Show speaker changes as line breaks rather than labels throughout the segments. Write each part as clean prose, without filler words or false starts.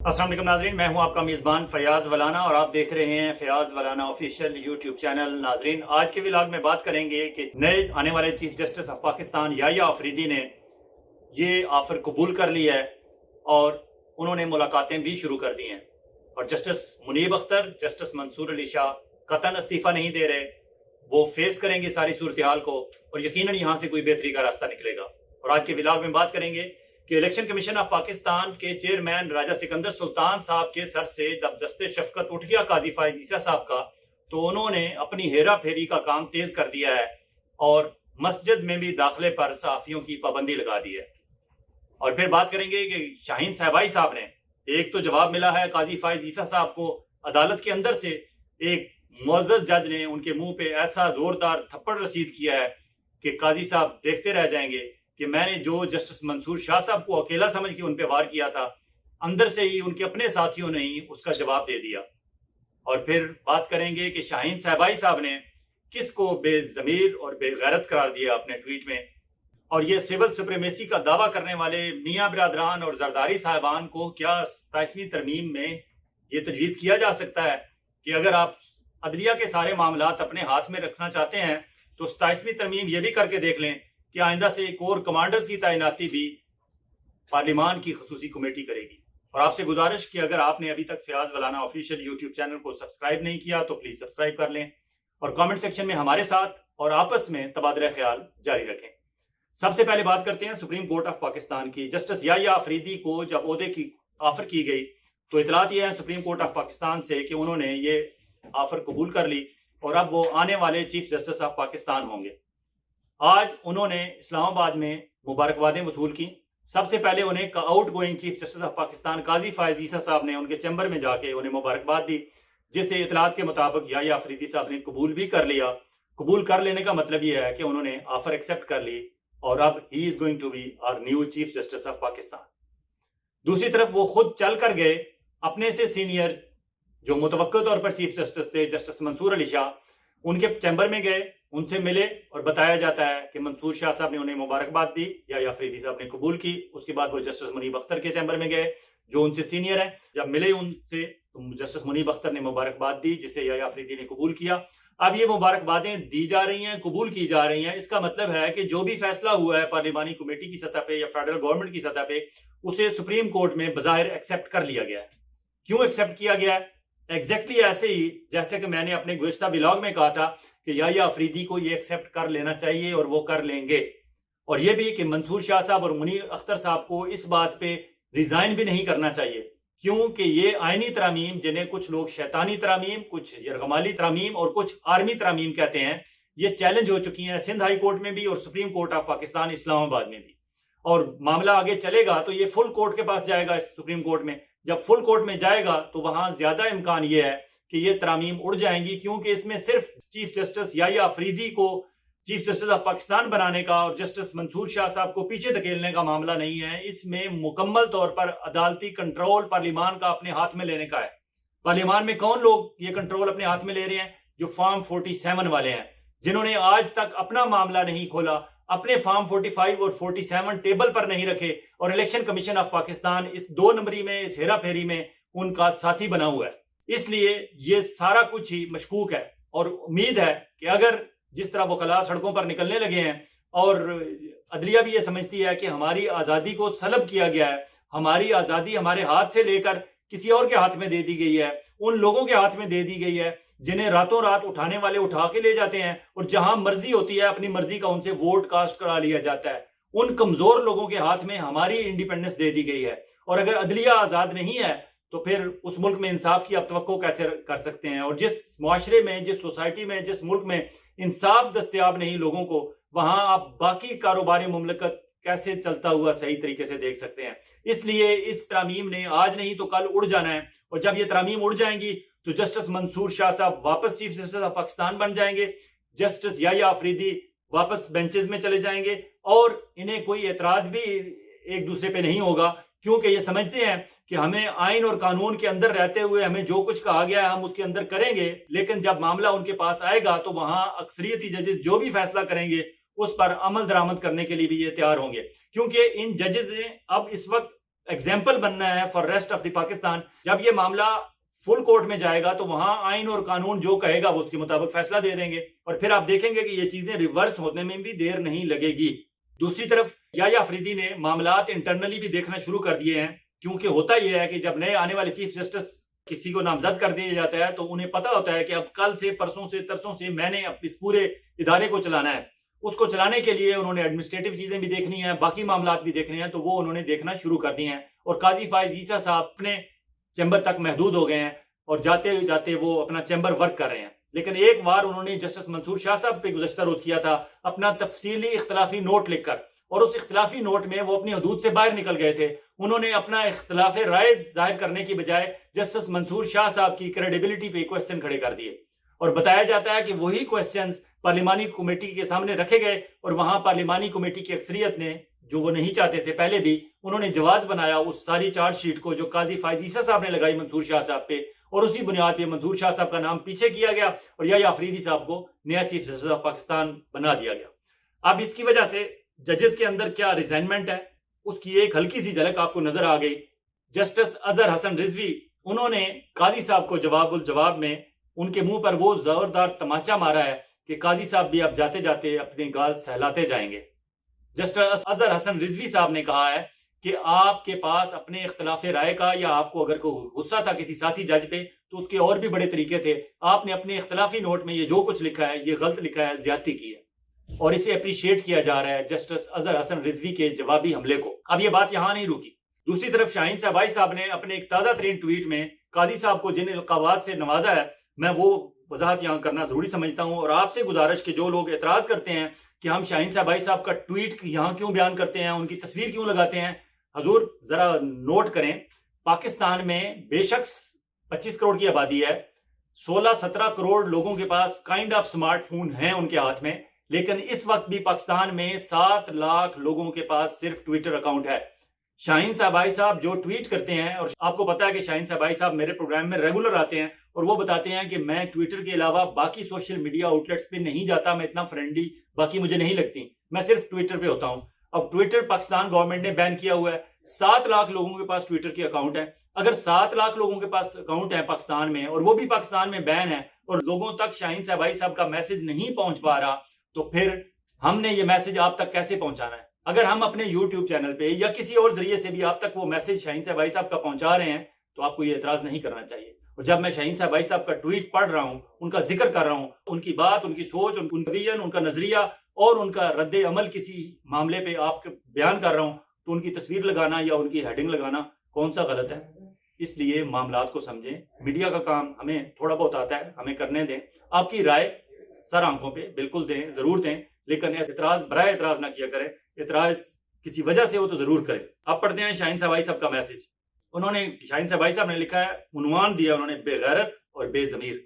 अस्सलाम वालेकुम नाजरीन, मैं हूं आपका मेज़बान फयाज वलाना और आप देख रहे हैं फयाज वलाना ऑफिशियल यूट्यूब चैनल। नाजरीन, आज के व्लॉग में बात करेंगे कि नए आने वाले chief justice of Pakistan Yahya Afridi ने ये ऑफर कबूल कर लिया है और उन्होंने मुलाकातें भी शुरू कर दी हैं। और जस्टिस मुनीब अख्तर, जस्टिस मंसूर अली शाह कतन इस्तीफ़ा नहीं दे रहे, वो फेस करेंगे सारी सूरत हाल को और यकीनन यहाँ से कोई बेहतरी का रास्ता निकलेगा। और आज के व्लॉग में बात करेंगे कि इलेक्शन कमीशन ऑफ पाकिस्तान के चेयरमैन राजा सिकंदर सुल्तान साहब के सर से जब दस्ते शफकत उठ गया काजी फाइज ईसा साहब का, तो उन्होंने अपनी हेरा फेरी का काम तेज कर दिया है और मस्जिद में भी दाखिले पर सहाफियों की पाबंदी लगा दी है। और फिर बात करेंगे कि शाहीन साहबाई साहब ने एक तो जवाब मिला है काजी फाइज ईसा साहब को, अदालत के अंदर से एक मुअज़्ज़ज़ जज ने उनके मुंह पे ऐसा जोरदार थप्पड़ रसीद किया है कि काजी साहब देखते रह जाएंगे कि मैंने जो जस्टिस मंसूर शाह साहब को अकेला समझ के उन पे वार किया था, अंदर से ही उनके अपने साथियों ने ही उसका जवाब दे दिया। और फिर बात करेंगे कि शाहीन साहबाई साहब ने किसको बेज़मीर और बेगैरत करार दिया अपने ट्वीट में। और ये सिविल सुप्रीमेसी का दावा करने वाले मियाँ बिरादरान और जरदारी साहबान को क्या 27वीं तरमीम में ये तजवीज़ किया जा सकता है कि अगर आप अदलिया के सारे मामलात अपने हाथ में रखना चाहते हैं तो 27वीं तरमीम ये भी करके देख लें कि आइंदा से कोर कमांडर्स की तैनाती भी पार्लिमान की खसूसी कमेटी करेगी। और आपसे गुजारिश कि अगर आपने अभी तक फयाज वलाना ऑफिशियल यूट्यूब चैनल को सब्सक्राइब नहीं किया तो प्लीज सब्सक्राइब कर लें और कमेंट सेक्शन में हमारे साथ और आपस में तबादला ख्याल जारी रखें। सबसे पहले बात करते हैं सुप्रीम कोर्ट ऑफ पाकिस्तान की। जस्टिस याहिया अफरीदी को जब ओहदे की ऑफर की गई तो इतलात यह है सुप्रीम कोर्ट ऑफ पाकिस्तान से कि उन्होंने ये ऑफर कबूल कर ली और अब वो आने वाले चीफ जस्टिस ऑफ पाकिस्तान होंगे। आज उन्होंने इस्लामाबाद में मुबारकबादें वसूल की। सबसे पहले उन्हें outgoing chief justice of Pakistan Qazi Faez Isa sahab ने उनके चैम्बर में जाके उन्हें मुबारकबाद दी, जिसे इतलात के मुताबिक याहिया अफरीदी साहब ने कबूल भी कर लिया। कबूल कर लेने का मतलब यह है कि उन्होंने ऑफर एक्सेप्ट कर ली और अब he is going to be our new chief justice of Pakistan. दूसरी तरफ वो खुद चल कर गए, अपने से सीनियर जो मुतवक्किल तौर पर चीफ जस्टिस थे जस्टिस मंसूर अली शाह, उनके चैम्बर में गए, उनसे मिले और बताया जाता है कि मंसूर शाह साहब ने उन्हें मुबारकबाद दी, याहिया अफरीदी साहब ने कबूल की। उसके बाद वो जस्टिस मुनीब अख्तर के चैम्बर में गए जो उनसे सीनियर हैं। जब मिले उनसे तो जस्टिस मुनीब अख्तर ने मुबारकबाद दी, जिसे याहिया अफरीदी ने कबूल किया। अब ये मुबारकबादें दी जा रही हैं, कबूल की जा रही हैं। इसका मतलब है कि जो भी फैसला हुआ है पार्लिमानी कमेटी की सतह पे या फेडरल गवर्नमेंट की सतह पे, उसे सुप्रीम कोर्ट में बज़ाहिर एक्सेप्ट कर लिया गया है। क्यों एक्सेप्ट किया गया है? एग्जैक्टली ऐसे ही जैसे कि मैंने अपने गुज़िश्ता व्लॉग में कहा था कि याहिया अफरीदी को ये एक्सेप्ट कर लेना चाहिए और वो कर लेंगे। और ये भी कि मंसूर शाह साहब और मुनीर अख्तर साहब को इस बात पे रिजाइन भी नहीं करना चाहिए, क्योंकि ये आईनी तरामीम, जिन्हें कुछ लोग शैतानी तरामीम, कुछ यरगमाली तरामीम और कुछ आर्मी तरामीम कहते हैं, ये चैलेंज हो चुकी हैं सिंध हाई कोर्ट में भी और supreme court of Pakistan Islamabad में भी। और मामला आगे चलेगा तो ये फुल कोर्ट के पास जाएगा, सुप्रीम कोर्ट में। जब फुल कोर्ट में जाएगा तो वहां ज्यादा इम्कान ये है कि ये तरामीम उड़ जाएंगी, क्योंकि इसमें सिर्फ चीफ जस्टिस याहिया अफरीदी को चीफ जस्टिस ऑफ पाकिस्तान बनाने का और जस्टिस मंसूर शाह साहब को पीछे धकेलने का मामला नहीं है। इसमें मुकम्मल तौर पर अदालती कंट्रोल पार्लिमान का अपने हाथ में लेने का है। पार्लिमान में कौन लोग ये कंट्रोल अपने हाथ में ले रहे हैं? जो फॉर्म 47 वाले हैं, जिन्होंने आज तक अपना मामला नहीं खोला, अपने फॉर्म 45 और 47 टेबल पर नहीं रखे और इलेक्शन कमीशन ऑफ पाकिस्तान इस 2 नंबरी में, इस हेरा फेरी में उनका साथी बना हुआ है। इसलिए ये सारा कुछ ही मशकूक है और उम्मीद है कि अगर जिस तरह वकला सड़कों पर निकलने लगे हैं और अदलिया भी ये समझती है कि हमारी आज़ादी को सलब किया गया है, हमारी आज़ादी हमारे हाथ से लेकर किसी और के हाथ में दे दी गई है, उन लोगों के हाथ में दे दी गई है जिन्हें रातों रात उठाने वाले उठा के ले जाते हैं और जहां मर्जी होती है अपनी मर्जी का उनसे वोट कास्ट करा लिया जाता है, उन कमजोर लोगों के हाथ में हमारी इंडिपेंडेंस दे दी गई है। और अगर अदलिया आज़ाद नहीं है तो फिर उस मुल्क में इंसाफ की आप तवक्को कैसे कर सकते हैं? और जिस मुआशरे में, जिस सोसाइटी में, जिस मुल्क में इंसाफ दस्तयाब नहीं लोगों को, वहां आप बाकी कारोबारी मुमलकत कैसे चलता हुआ सही तरीके से देख सकते हैं? इसलिए इस तरामीम ने आज नहीं तो कल उड़ जाना है और जब ये तरामीम उड़ जाएंगी तो जस्टिस मंसूर शाह साहब वापस चीफ जस्टिस ऑफ पाकिस्तान बन जाएंगे, जस्टिस याहिया अफरीदी वापस बेंचेस में चले जाएंगे और इन्हें कोई एतराज भी एक दूसरे पे नहीं होगा, क्योंकि ये समझते हैं कि हमें आइन और कानून के अंदर रहते हुए हमें जो कुछ कहा गया है हम उसके अंदर करेंगे, लेकिन जब मामला उनके पास आएगा तो वहां अक्सरियती जजेस जो भी फैसला करेंगे उस पर अमल दरामद करने के लिए भी ये तैयार होंगे। क्योंकि इन जजेस ने अब इस वक्त एग्जाम्पल बनना है for rest of the Pakistan. जब ये मामला फुल कोर्ट में जाएगा तो वहां आइन और कानून जो कहेगा वो उसके मुताबिक फैसला दे देंगे, और फिर आप देखेंगे कि ये चीजें रिवर्स होने में भी देर नहीं लगेगी। दूसरी तरफ याया अफरीदी ने मामलात इंटरनली भी देखना शुरू कर दिए हैं, क्योंकि होता यह है कि जब नए आने वाले चीफ जस्टिस किसी को नामजद कर दिया जाता है तो उन्हें पता होता है कि अब कल से, परसों से, तरसों से मैंने इस पूरे इदारे को चलाना है। उसको चलाने के लिए उन्होंने एडमिनिस्ट्रेटिव चीजें भी देखनी है, बाकी मामलात भी देखने हैं, तो वो उन्होंने देखना शुरू कर दिए हैं। और काजी फायज ईसा साहब अपने चैम्बर तक महदूद हो गए हैं और जाते जाते वो अपना चैम्बर वर्क कर रहे हैं। लेकिन एक बार उन्होंने जस्टिस मंसूर शाह साहब पे गुज़श्ता रोज किया था अपना तफसीली इख्तलाफी नोट लिखकर, और उस इख्तलाफी नोट में वो अपनी हदूद से बाहर निकल गए थे। उन्होंने अपना इख्तलाफ राय जाहिर करने की बजाय जस्टिस मंसूर शाह साहब की क्रेडिबिलिटी पे क्वेश्चन खड़े कर दिए, और बताया जाता है कि वही क्वेश्चंस पार्लिमानी कमेटी के सामने रखे गए और वहां पार्लिमानी कमेटी की अक्सरियत ने, जो वो नहीं चाहते थे पहले भी, उन्होंने जवाब बनाया उस सारी चार्जशीट को जो काजी फायज ईसा साहब ने लगाई मंसूर शाह साहब पे, और उसी बुनियाद पे मंसूर शाह साहब का नाम पीछे किया गया और याया अफरीदी साहब को नया चीफ जस्टिस ऑफ पाकिस्तान बना दिया गया। अब इसकी वजह से जजेस के अंदर क्या रिजाइनमेंट है उसकी एक हल्की सी झलक आपको नजर आ गई। जस्टिस अजहर हसन रिजवी, उन्होंने काजी साहब को जवाब में उनके मुंह पर वो जोरदार तमाचा मारा है कि काजी साहब भी अब जाते जाते अपने गाल सहलाते जाएंगे। जस्टिस अजहर हसन रिजवी साहब ने कहा है कि आपके पास अपने इख्तलाफ राय का, या आपको अगर कोई गुस्सा था किसी साथी जज पे तो उसके और भी बड़े तरीके थे। आपने अपने इख्तलाफी नोट में ये जो कुछ लिखा है ये गलत लिखा है, ज्यादती की है, और इसे अप्रिशिएट किया जा रहा है जस्टिस अजहर हसन रिजवी के जवाबी हमले को। अब ये बात यहां नहीं रुकी। दूसरी तरफ शाहीन साहबाई साहब ने अपने एक ताजा तरीन ट्वीट में काजी साहब को जिन अलकाबात से नवाजा है, मैं वो वजाहत यहाँ करना जरूरी समझता हूँ। और आपसे गुजारिश के जो लोग एतराज करते हैं कि हम शाहीन साहबाई साहब का ट्वीट यहाँ क्यों बयान करते हैं, उनकी तस्वीर क्यों लगाते हैं, हजूर जरा नोट करें, पाकिस्तान में बेशक 25 करोड़ की आबादी है, 16-17 करोड़ लोगों के पास काइंड ऑफ स्मार्टफोन है उनके हाथ में, लेकिन इस वक्त भी पाकिस्तान में 7 लाख लोगों के पास सिर्फ ट्विटर अकाउंट है। शाहीन साहबाई साहब जो ट्वीट करते हैं, और आपको पता है कि शाहीन साहबाई साहब मेरे प्रोग्राम में रेगुलर आते हैं और वो बताते हैं कि मैं ट्विटर के अलावा बाकी सोशल मीडिया आउटलेट्स पे नहीं जाता, मैं इतना फ्रेंडली बाकी मुझे नहीं लगती, मैं सिर्फ ट्विटर पे होता हूं। अब ट्विटर पाकिस्तान गवर्नमेंट ने बैन किया हुआ है, 7 लाख लोगों के पास ट्विटर के अकाउंट है। अगर 7 लाख लोगों के पास अकाउंट है पाकिस्तान में और वो भी पाकिस्तान में बैन है और लोगों तक शाहीन साहबाई साहब का मैसेज नहीं पहुंच पा रहा, तो फिर हमने ये मैसेज आप तक कैसे पहुंचाना है? अगर हम अपने यूट्यूब चैनल पे या किसी और जरिए से भी आप तक वो मैसेज शाहीन साहबाई साहब का पहुंचा रहे हैं तो आपको ये एतराज नहीं करना चाहिए। और जब मैं शाहीन साहबाई साहब का ट्वीट पढ़ रहा हूं, उनका जिक्र कर रहा हूं, उनकी बात, उनकी सोच, उनका विजन, उनका नजरिया और उनका रद्द अमल किसी मामले पे आपके बयान कर रहा हूं, तो उनकी तस्वीर लगाना या उनकी हेडिंग लगाना कौन सा गलत है? इसलिए मामलात को समझें। मीडिया का काम हमें थोड़ा बहुत आता है, हमें करने दें। आपकी राय सर आंखों पे बिल्कुल दें, जरूर दें, लेकिन एतराज बराए एतराज ना किया करें। एतराज किसी वजह से हो तो जरूर करें। आप पढ़ते हैं शाहीन साहबाई साहब का मैसेज। उन्होंने, शाहीन साहबाई साहब ने लिखा है, उन्वान दिया उन्होंने, बेगैरत और बेजमीर।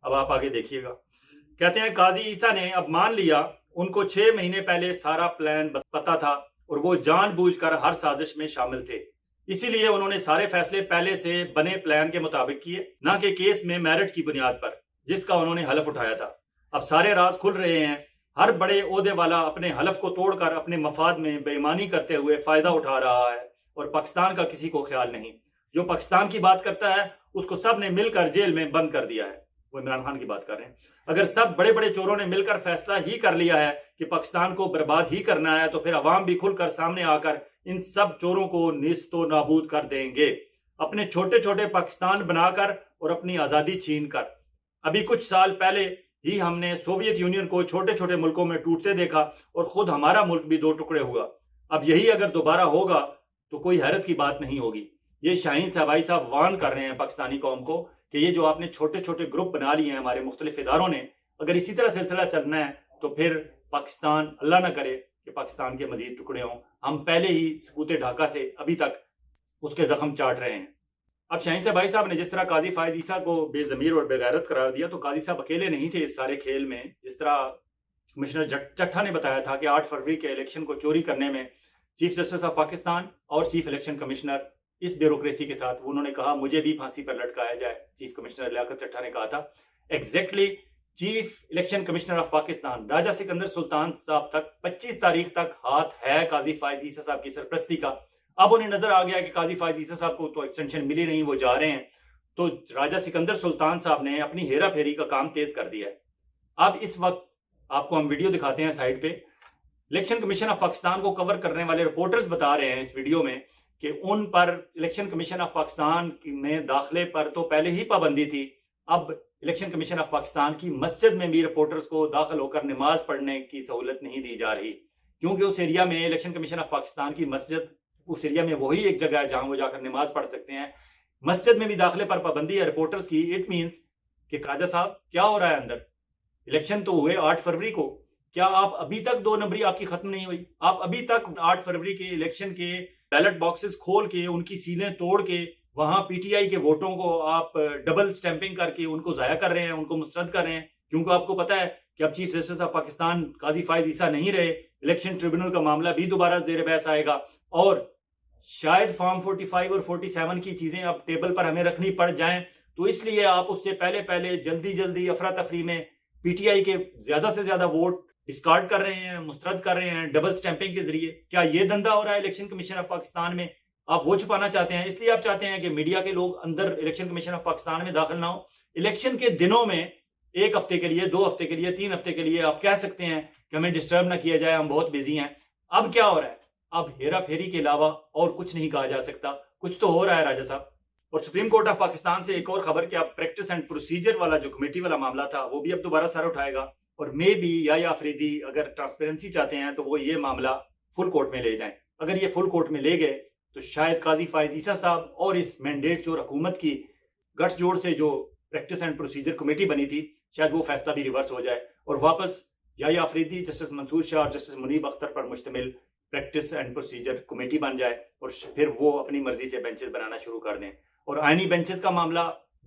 अब आप आगे देखिएगा। कहते हैं काजी ईसा ने अब मान लिया उनको 6 महीने पहले सारा प्लान पता था और वो जानबूझकर हर साजिश में शामिल थे, इसीलिए उन्होंने सारे फैसले पहले से बने प्लान के मुताबिक किए, ना कि केस में मेरिट की बुनियाद पर जिसका उन्होंने हलफ उठाया था। अब सारे राज खुल रहे हैं। हर बड़े ओहदे वाला अपने हलफ को तोड़कर अपने मफाद में बेईमानी करते हुए फायदा उठा रहा है और पाकिस्तान का किसी को ख्याल नहीं। जो पाकिस्तान की बात करता है उसको सब ने मिलकर जेल में बंद कर दिया है। वो इमरान खान की बात कर रहे हैं। अगर सब बड़े बड़े चोरों ने मिलकर फैसला ही कर लिया है कि पाकिस्तान को बर्बाद ही करना है, तो फिर अवाम भी खुलकर सामने आकर इन सब चोरों को निस्तो नाबूद कर देंगे, अपने छोटे छोटे पाकिस्तान बनाकर और अपनी आजादी छीन कर। अभी कुछ साल पहले ही हमने सोवियत यूनियन को छोटे छोटे मुल्कों में टूटते देखा और खुद हमारा मुल्क भी 2 टुकड़े हुआ। अब यही अगर दोबारा होगा तो कोई हैरत की बात नहीं होगी। ये शाहीन साहबाई साहब वार्न कर रहे हैं पाकिस्तानी कौम को कि ये जो आपने छोटे छोटे ग्रुप बना लिए हैं हमारे मुख्तलिफ इदारों ने, अगर इसी तरह सिलसिला चलना है तो फिर पाकिस्तान, अल्लाह ना करे कि पाकिस्तान के मजीद टुकड़े हों। हम पहले ही सबूते ढाका से अभी तक उसके जख्म चाट रहे हैं। अब शाहीन साहबाई साहब ने जिस तरह काजी फायज ईसा को बेजमीर और बेगैरत करार दिया, तो काजी साहब अकेले नहीं थे इस सारे खेल में। जिस तरह कमिश्नर चट्ठा ने बताया था कि 8 फरवरी के इलेक्शन को चोरी करने में चीफ जस्टिस ऑफ पाकिस्तान और चीफ इलेक्शन कमिश्नर इस ब्यूरोक्रेसी के साथ, उन्होंने कहा मुझे भी फांसी पर लटकाया जाए। चीफ कमिश्नर लियाकत चट्ठा ने कहा था। Exactly chief election commissioner of Pakistan Raja Sikandar Sultan sahab तक 25 तारीख तक हाथ है काजी फायज ईसा साहब की सरपरस्ती का। اب انہیں نظر آ گیا کہ قاضی فائز عیسیٰ صاحب کو تو ایکسٹینشن ملی نہیں، وہ جا رہے ہیں، تو راجہ سکندر سلطان صاحب نے اپنی ہیرا پھیری کا کام تیز کر دیا ہے۔ اب اس وقت آپ کو ہم ویڈیو دکھاتے ہیں سائڈ پہ، الیکشن کمیشن آف پاکستان کو کور کرنے والے رپورٹرز بتا رہے ہیں اس ویڈیو میں کہ ان پر الیکشن کمیشن آف پاکستان میں داخلے پر تو پہلے ہی پابندی تھی، اب الیکشن کمیشن آف پاکستان کی مسجد میں بھی رپورٹرز کو داخل ہو کر نماز پڑھنے کی سہولت نہیں دی جا رہی، کیونکہ اس ایریا میں الیکشن کمیشن آف پاکستان کی مسجد، اس ایریا میں وہی ایک جگہ ہے جہاں وہ جا کر نماز پڑھ سکتے ہیں، مسجد میں بھی داخلے پر پابندی ہے رپورٹرز کی۔ اٹ مینس کہ راجہ صاحب کیا ہو رہا ہے اندر؟ الیکشن تو ہوئے 8 فروری کو، کیا آپ ابھی تک 2 نمبری آپ کی ختم نہیں ہوئی؟ آپ ابھی تک 8 فروری کے الیکشن کے بیلٹ باکسز کھول کے ان کی سیلیں توڑ کے وہاں پی ٹی آئی کے ووٹوں کو آپ ڈبل سٹیمپنگ کر کے ان کو ضائع کر رہے ہیں، ان کو مسترد کر رہے ہیں، کیونکہ آپ کو پتا ہے کہ اب چیف جسٹس آف پاکستان قاضی فائز عیسیٰ نہیں رہے، الیکشن ٹریبونل کا معاملہ بھی دوبارہ زیر بحث آئے گا، اور شاید فارم 45 اور 47 کی چیزیں اب ٹیبل پر ہمیں رکھنی پڑ جائیں، تو اس لیے آپ اس سے پہلے جلدی افراتفری میں پی ٹی آئی کے زیادہ سے زیادہ ووٹ ڈسکارڈ کر رہے ہیں، مسترد کر رہے ہیں ڈبل سٹیمپنگ کے ذریعے۔ کیا یہ دندہ ہو رہا ہے الیکشن کمیشن آف پاکستان میں؟ آپ وہ چھپانا چاہتے ہیں، اس لیے آپ چاہتے ہیں کہ میڈیا کے لوگ اندر الیکشن کمیشن آف پاکستان میں داخل نہ ہو۔ الیکشن کے دنوں میں 1 ہفتے کے لیے، 2 ہفتے کے لیے، 3 ہفتے کے لیے آپ کہہ سکتے ہیں کہ ہمیں ڈسٹرب نہ کیا جائے، ہم بہت بیزی ہیں۔ اب کیا ہو رہا ہے؟ اب ہیرا پھیری کے علاوہ اور کچھ نہیں کہا جا سکتا، کچھ تو ہو رہا ہے راجہ صاحب۔ اور سپریم کورٹ آف پاکستان سے ایک اور خبر کہ اب پریکٹس اینڈ پروسیجر والا جو کمیٹی والا معاملہ تھا وہ بھی اب دوبارہ سر اٹھائے گا، اور مے بھی یا آفریدی اگر ٹرانسپیرنسی چاہتے ہیں تو وہ یہ معاملہ فل کورٹ میں لے جائیں۔ اگر یہ فل کورٹ میں لے گئے تو شاید قاضی فائز عیسیٰ صاحب اور اس مینڈیٹ جو حکومت کی گٹھ جوڑ سے جو پریکٹس اینڈ پروسیجر کمیٹی بنی تھی، شاید وہ فیصلہ بھی ریورس ہو جائے اور واپس یا آفریدی، جسٹس منصور شاہ اور جسٹس منیب اختر پر مشتمل پریکٹس اینڈ پروسیجر کمیٹی بن جائے، اور پھر وہ اپنی مرضی سے بینچز بنانا شروع کر دیں۔ اور آئینی بینچز کا معاملہ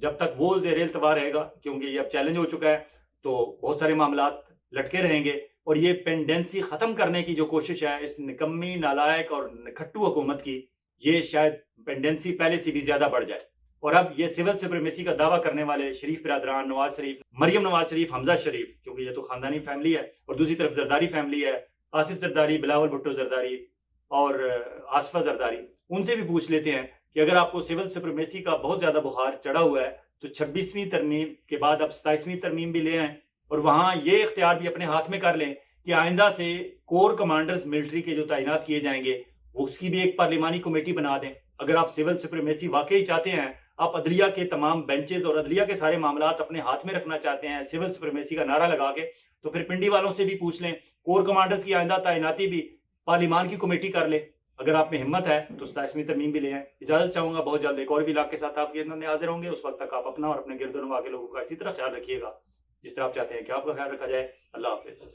جب تک وہ زیر التوا رہے گا، کیونکہ یہ اب چیلنج ہو چکا ہے، تو بہت سارے معاملات لٹکے رہیں گے، اور یہ پینڈنسی ختم کرنے کی جو کوشش ہے اس نکمی، نالائق اور نکھٹو حکومت کی، یہ شاید پینڈنسی پہلے سے بھی زیادہ بڑھ جائے۔ اور اب یہ سول سپریمیسی کا دعویٰ کرنے والے شریف برادران، نواز شریف، مریم نواز شریف، حمزہ شریف، کیونکہ یہ تو خاندانی فیملی ہے، اور دوسری طرف زرداری فیملی ہے، آصف زرداری، بلاول بھٹو زرداری اور آصفہ زرداری، ان سے بھی پوچھ لیتے ہیں کہ اگر آپ کو سول سپریمیسی کا بہت زیادہ بخار چڑھا ہوا ہے تو 26ویں ترمیم کے بعد اب 27ویں ترمیم بھی لے آئیں، اور وہاں یہ اختیار بھی اپنے ہاتھ میں کر لیں کہ آئندہ سے کور کمانڈرز ملٹری کے جو تعینات کیے جائیں گے وہ اس کی بھی ایک پارلیمانی کمیٹی بنا دیں۔ اگر آپ سول سپریمیسی واقعی چاہتے ہیں، آپ عدلیہ کے تمام بینچز اور عدلیہ کے سارے معاملات اپنے ہاتھ میں رکھنا چاہتے ہیں سول سپریمیسی کا نعرہ لگا کے، تو پھر پنڈی والوں سے بھی پوچھ لیں، کور کمانڈرز کی آئندہ تعیناتی بھی پارلیمان کی کمیٹی کر لیں۔ اگر آپ میں ہمت ہے تو 27ویں ترمیم بھی لے آئیں۔ اجازت چاہوں گا، بہت جلد ایک اور ویلاگ کے ساتھ آپ کے اندر حاضر ہوں گے۔ اس وقت تک آپ اپنا اور اپنے گرد و نواح کے لوگوں کا اسی طرح خیال رکھیے گا جس طرح آپ چاہتے ہیں کہ آپ کا خیال رکھا جائے۔ اللہ حافظ۔